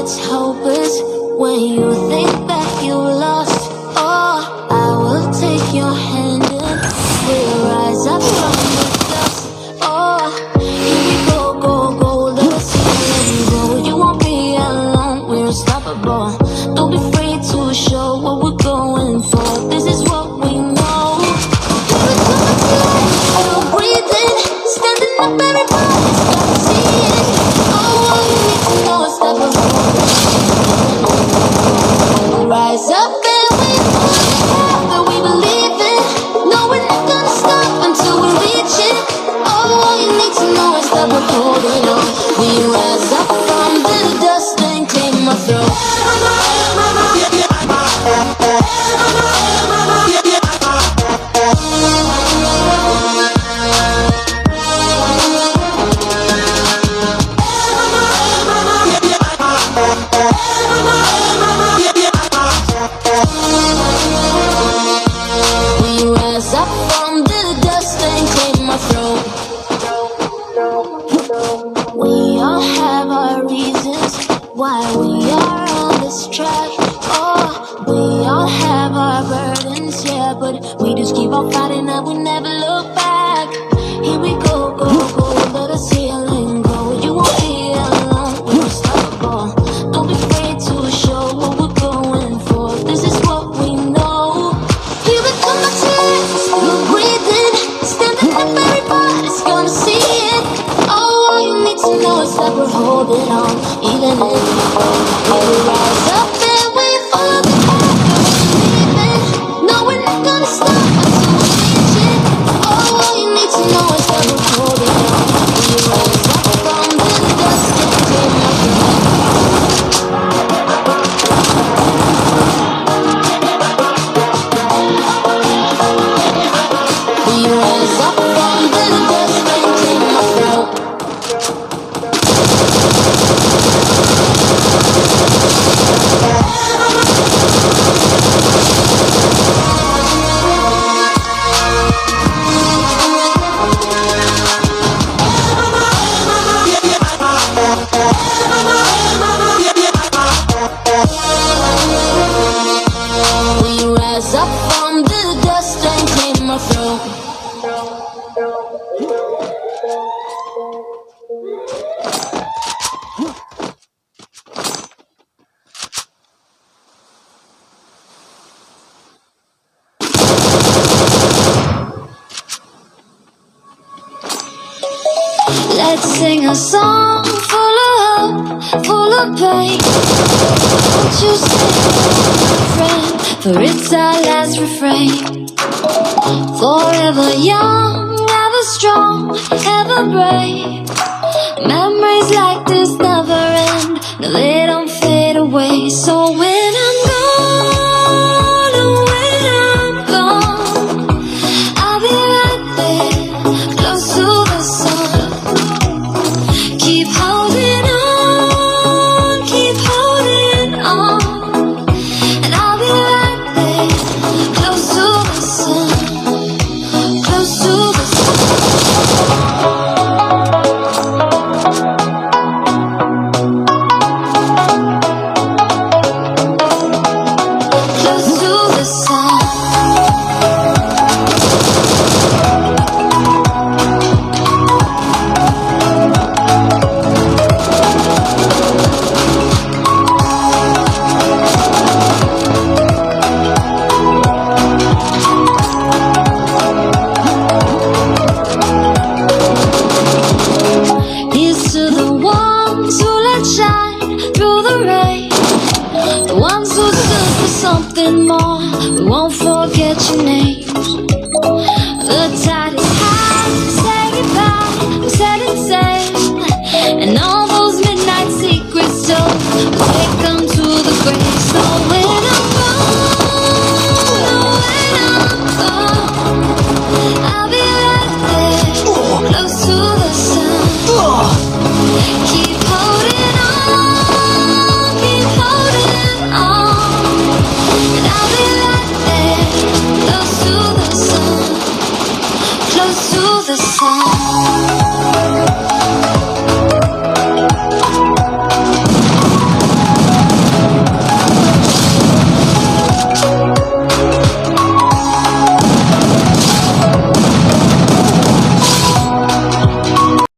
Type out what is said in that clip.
it's hopeless when you think that you lost. Oh, I will take your hand and we'll rise up from the dust. Oh, here we go, go, go, let us see go. You won't be alone, we're unstoppable. Don't be afraid to show what we're going for. This is what we know. Here we come to life, still breathing, standing up, everybody's gonna see it. Oh, all you need to know is that we're rise up and we fall that we believe in. No, we're not gonna stop until we reach it. Oh, all you need to know is that we're holding on. We rise up from the dust and clear my throat. We all have our reasons why we are on this track. Oh, we all have our burdens, yeah, but we just keep on fighting and we never look back. Here we go, go, go, let us heal and go. You won't be alone, we're unstoppable. Don't be afraid to show what we're going for. This is what we know. Here we come back to life, still breathing, standing up, everybody's gonna see it. Oh, all you need to know is that we're holding on, even if we rise up and we fall apart. We're leaving. No, we're not gonna stop until we reach it. Oh, all you need to know is that we're holding on. We rise up from the dust and clear my throat. We rise up from the dust and clear my throat. We rise up from the dust and clear my throat. Let's sing a song full of hope, full of pain. Won't you sing along, my friend, for it's our last refrain. Forever young, ever strong, ever brave. Memories like this never end, no, they don't fade away. So when I'm gone, oh, when I'm gone, I'll be right there, close to the sun. Keep holding on, keep holding on, and I'll be right there, close to the sun, close to the close to the sun. Here's to the ones who let shine through the rain, the ones who stood for something more. We won't forget your name.